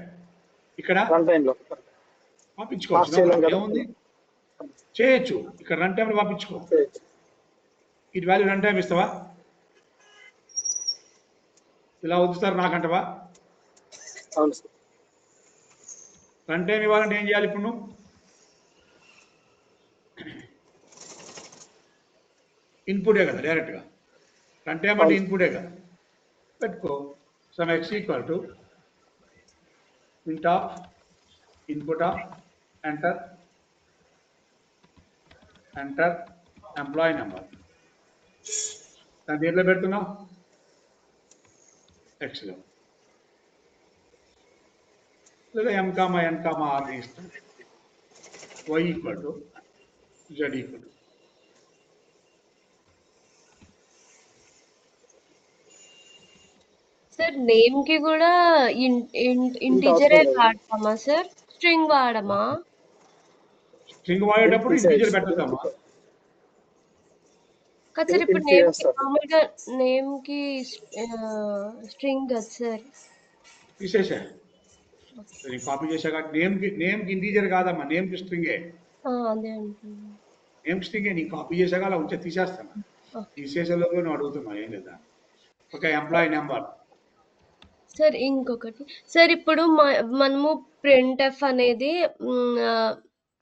B: ఇక్కడ
G: రన్ టైంలో
B: పంపించుకోవచ్చు.
G: పాస్ చేయలేం కదా.
B: ఏముంది, చేయొచ్చు. ఇక్కడ రన్ టైంలో పంపించుకో. ఇటు వాల్యూ రన్ టైం ఇస్తావా? ఇలా వద్దు సార్ నాకంటవా?
G: అవును సార్.
B: రన్ టైం ఇవ్వాలంటే ఏం చేయాలి ఇప్పుడు నువ్వు? ఇన్పుటే కదా డైరెక్ట్గా. రన్ టైం అంటే ఇన్పుటే కదా. పెట్టుకో some X equal to int of input of enter employee number. దాని దేంట్లో పెడుతున్నావు? ఎక్స్లో. లేదా m,n,r ఇస్తాం. y equal to z equal to.
E: Sir name కి కూడా ఇంటిజరే వాడతామా సార్? స్ట్రింగ్ వాడమా?
B: స్ట్రింగ్ వాడేటప్పుడు ఇంటిజర్ పెట్టామా?
E: కదా సార్, ఇప్పుడు నేమ్ కి మామూలుగా నేమ్ కి స్ట్రింగ్ కదా సార్.
B: తీసేసా, కాపీ చేశాక నేమ్కి ఇంటీజర్ కాదమ్మా, నేమ్కి స్ట్రింగే.
E: అదే అంటున్నా.
B: నేమ్ స్ట్రింగే, నీకు కాపీ చేశాక అలా ఉంచే తీసేస్తాను. తీసేసేలోపు నువ్వు అడుగుతున్నావు ఏం లేదా. Okay, employee number.
E: సార్ ఇంకొకటి సార్, ఇప్పుడు మనము printf అనేది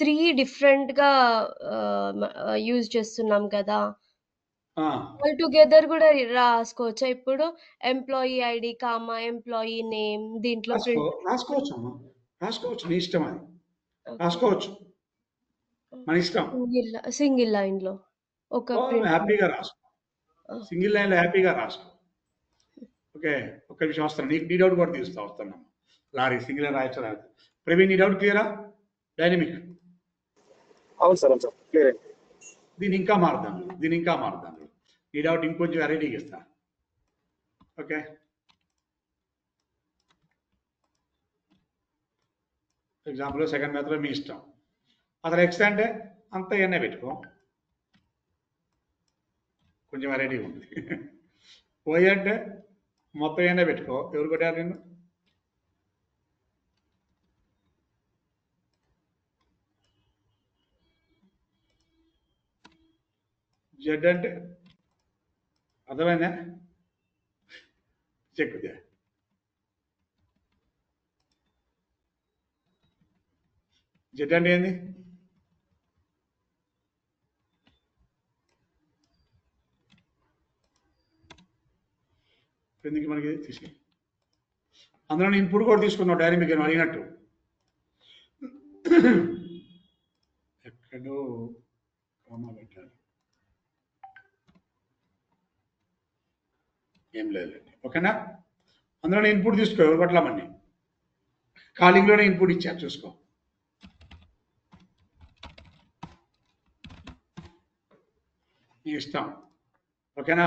E: 3 డిఫరెంట్గా యూజ్ చేస్తున్నాం కదా, ఆల్ టుగెదర్ కూడా రాసుకోవచ్చా? ఇప్పుడు employee ID comma employee name దీంట్లో
B: రాసుకోవచ్చు, నీ ఇష్టం, అది రాసుకోవచ్చు, మన ఇష్టం.
E: సింగిల్ లైన్ లో ఒక
B: హ్యాపీగా రాసుకో, సింగిల్ లైన్లో హ్యాపీగా రాసుకో. ఓకే, ఒక్క నిమిషం వస్తాను, నీ డౌట్ కూడా వస్తున్నాం. లారీ సింగిల్ లైన్ రాయచ్చు. ప్రవీణ్, నీ డౌట్ క్లియరా? డైనమిక్.
G: అవును సార్, అవును సార్, క్లియర్.
B: దీన్ని ఇంకా మారుద్దాం. నీ డౌట్ ఇంకొంచెం వెరైటీకి ఇస్తా. ఓకే, ఎగ్జాంపుల్ సెకండ్ మెథడ్ మీ ఇష్టం. అసలు ఎక్స్ అంటే అంత ఎన్నే పెట్టుకో, కొంచెం వెరైటీ ఉంది. ఓ అంటే మొత్తం ఎన్నే పెట్టుకో. ఎవరు కొట్టారు నిన్ను? జెడ్ అంటే అర్థమైందా? చెక్కుదే. జెడ్ అంటే ఏంది? ఎందుకు మనకి తీసుకు, అందులో ఇన్పుట్ కూడా తీసుకున్నావు డైనమిక్ అని అడిగినట్టు. ఎక్కడో కామా పెట్టాలి, ఏం లేదండి. ఓకేనా? అందులో ఇన్పుట్ తీసుకో. ఎవరు పట్లమని కాలింగ్లోనే ఇన్పుట్ ఇచ్చారు, చూసుకో. నీ ఇష్టం. ఓకేనా?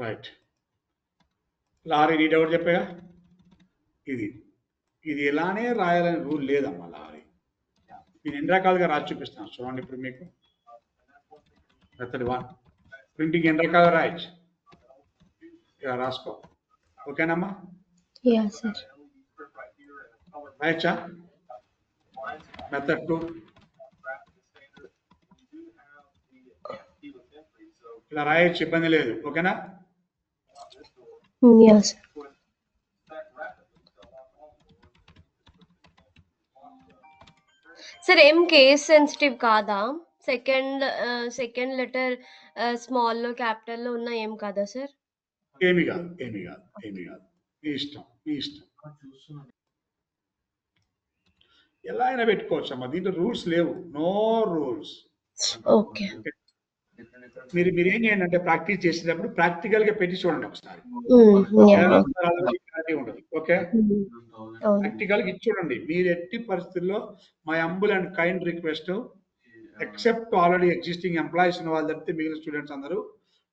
B: రైట్. లారీ నీ డౌట్ చెప్పాగా. ఇది ఇలానే రాయాలని రూల్ లేదమ్మా లారీ. నేను ఎన్ని రకాలుగా రాసి చూపిస్తాను చూడండి. ఇప్పుడు మీకు మెథడ్ 1 ప్రింటింగ్ ఎన్ని రకాలుగా రాయచ్చు, ఇలా రాసుకో. ఓకేనమ్మా? రాయచ్చా? మెథడ్ 2 ఇలా రాయొచ్చు, ఇబ్బంది లేదు. ఓకేనా?
E: సార్ ఏం కేస్ సెన్సిటివ్ కాదా? సెకండ్ లెటర్ స్మాల్ లో క్యాపిటల్ లో ఉన్న ఏం కాదా సార్?
B: ఏమి కాదు. మీ ఇష్టం. ఎలా అయినా పెట్టుకోవచ్చు అమ్మా, దీంట్లో రూల్స్ లేవు, నో రూల్స్.
E: ఓకే,
B: మీరు ఏం చేయండి అంటే ప్రాక్టీస్ చేసేటప్పుడు ప్రాక్టికల్ గా పెట్టి చూడండి ఒకసారి. ఉండదు. ఓకే, ప్రాక్టికల్ గా ఇచ్చి చూడండి. మీరు ఎట్టి పరిస్థితుల్లో my humble and kind request, except already existing employees ఉన్న వాళ్ళు తప్పితే మిగిలిన స్టూడెంట్స్ అందరూ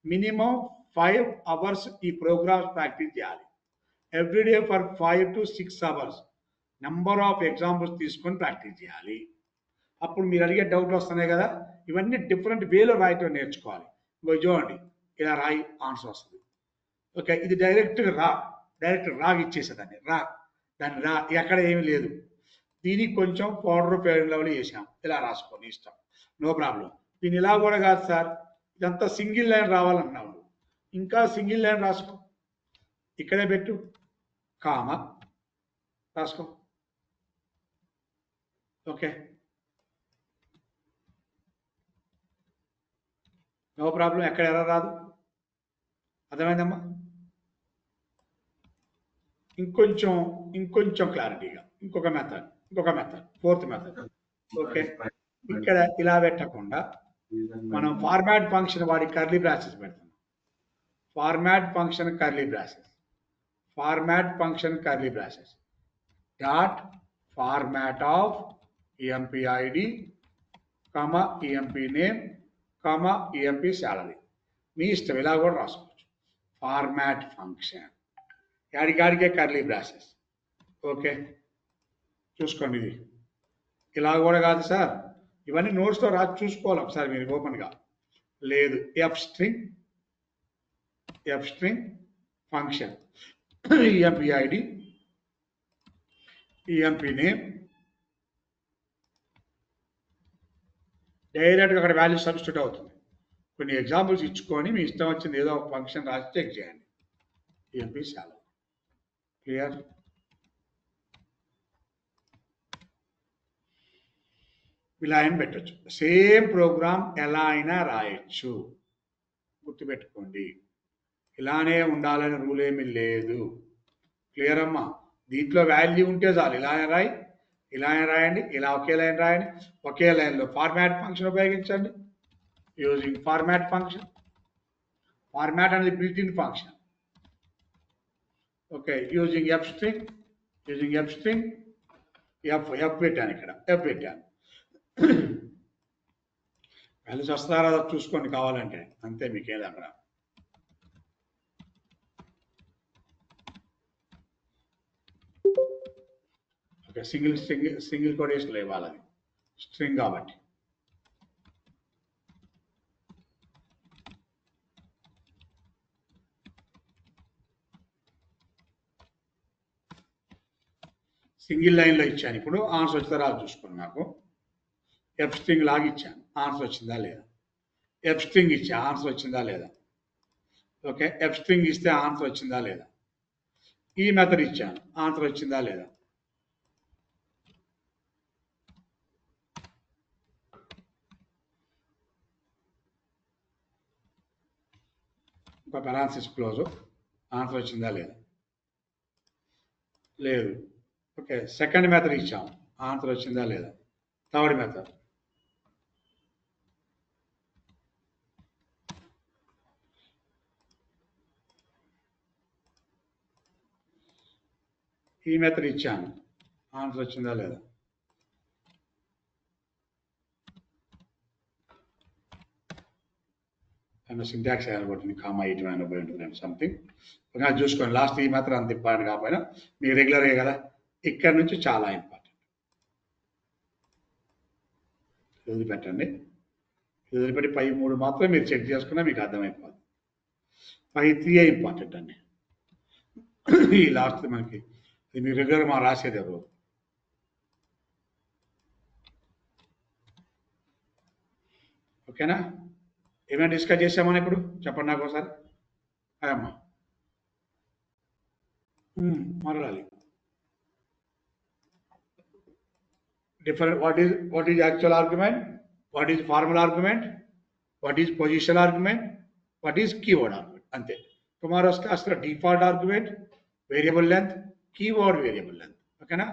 B: మినిమం 5 hours ఈ ప్రోగ్రామ్స్ ప్రాక్టీస్ చేయాలి. Everyday for 5 to 6 hours number of examples తీసుకొని ప్రాక్టీస్ చేయాలి. అప్పుడు మీరు అడిగే డౌట్లు వస్తున్నాయి కదా, ఇవన్నీ డిఫరెంట్ వేలో రాయటం నేర్చుకోవాలి. చూడండి, ఇలా రాయి ఆన్సర్ వస్తుంది. ఓకే, ఇది డైరెక్ట్గా డైరెక్ట్ రాగ్ ఇచ్చేసేదాన్ని దాన్ని ఎక్కడ ఏమీ లేదు. దీనికి కొంచెం పౌడర్ పేరు లెవెల్ చేసాం, ఇలా రాసుకోండి ఇష్టం, నో ప్రాబ్లం. దీన్ని ఇలా కూడా కాదు సార్, ఇదంతా సింగిల్ లైన్ రావాలన్నావు, ఇంకా సింగిల్ లైన్ రాసుకో, ఇక్కడే పెట్టు, కామ రాసుకో. ఓకే, నో ప్రాబ్లం, ఎక్కడ ఎర్ర రాదు. అర్థమైందమ్మా? ఇంకొంచెం క్లారిటీగా ఇంకొక మెథడ్, ఫోర్త్ మెథడ్. ఓకే, ఇక్కడ ఇలా పెట్టకుండా మనం ఫార్మాట్ ఫంక్షన్ వాడి కర్లీ బ్రాసెస్ పెడతాం. Format function curly braces dot format of EMP ID comma EMP name comma EMP salary. మీ ఇష్టం, ఇలా కూడా రాసుకోవచ్చు. ఫార్మాట్ ఫంక్షన్ యాడికాడికే కర్లీ బ్రాసెస్. ఓకే, చూసుకోండి. ఇది ఇలా కూడా కాదు సార్, ఇవన్నీ నోట్స్తో రాసి చూసుకోవాలి ఒకసారి మీరు ఓపెన్గా. లేదు, F string function EMP ID EMP name డైరెక్ట్గా అక్కడ వాల్యూ సబ్స్టిట్యూట్ అవుతుంది. కొన్ని ఎగ్జాంపుల్స్ ఇచ్చుకొని మీ ఇష్టం వచ్చింది ఏదో ఒక ఫంక్షన్ రాసి చెక్ చేయండి. MP salary. క్లియర్? ఇలా అయినా పెట్టచ్చు. సేమ్ ప్రోగ్రామ్ ఎలా అయినా రాయొచ్చు, గుర్తుపెట్టుకోండి. ఇలానే ఉండాలని రూల్ ఏమీ లేదు. క్లియర్ అమ్మా? దీంట్లో వాల్యూ ఉంటే చాలు, ఇలానే రాయండి, ఇలా ఒకే లైన్ రాయండి. ఒకే లైన్లో ఫార్మాట్ ఫంక్షన్ ఉపయోగించండి. Using format function. ఫార్మాట్ అనేది built in function. Okay, using F string F పెట్టాను, ఇక్కడ ఎఫ్ పెట్టాను. వాల్యూస్ వస్తారా చూసుకోండి కావాలంటే, అంతే, మీకేది అక్కడ. ఓకే, సింగిల్ కొటేషన్లో ఇవ్వాలి, అది స్ట్రింగ్ కాబట్టి. సింగిల్ లైన్లో ఇచ్చాను. ఇప్పుడు ఆన్సర్ వచ్చిందా రాదు చూసుకోండి. నాకు ఎఫ్ స్ట్రింగ్ లాగా ఇచ్చాను, ఆన్సర్ వచ్చిందా లేదా. ఎఫ్ స్ట్రింగ్ ఇచ్చా, ఆన్సర్ వచ్చిందా లేదా. ఓకే, ఎఫ్ స్ట్రింగ్ ఇస్తే ఆన్సర్ వచ్చిందా లేదా. ఈ మెథడ్ ఇచ్చాను, ఆన్సర్ వచ్చిందా లేదా. ఒక పెరాన్సిస్ క్లోజ్, ఆన్సర్ వచ్చిందా లేదా. లేదు. ఓకే, సెకండ్ మెథడ్ ఇచ్చాం, ఆన్సర్ వచ్చిందా లేదా. థర్డ్ మెథడ్, ఈ మెథడ్ ఇచ్చాను, ఆన్సర్ వచ్చిందా లేదా. సింటాక్స్ కొట్టింది, కామా 81 సంథింగ్. చూసుకోండి, లాస్ట్ ఈ మెథడ్ అంత ఇంపార్టెంట్ కాకపోయినా మీకు రెగ్యులర్గా కదా, ఇక్కడ నుంచి చాలా ఇంపార్టెంట్. వదిలిపెట్టండి, వదిలిపెట్టి పై 3 మాత్రం మీరు చెక్ చేసుకున్నా మీకు అర్థమైపోతుంది. పై 3 ఇంపార్టెంట్ అండి. ఈ లాస్ట్ మనకి ఇది మీరు రెగ్యులర్ మా రాసేది ఎవరు. ఓకేనా? ఏమైనా డిస్కస్ చేసామని ఇప్పుడు చెప్పండి నాకు ఒకసారి. అమ్మా మాట్లాడాలి. Different, what is actual argument, what is formal argument, what is positional argument, what is keyword argument. Ante tomorrow's class default argument, variable length, keyword variable length. Okay na?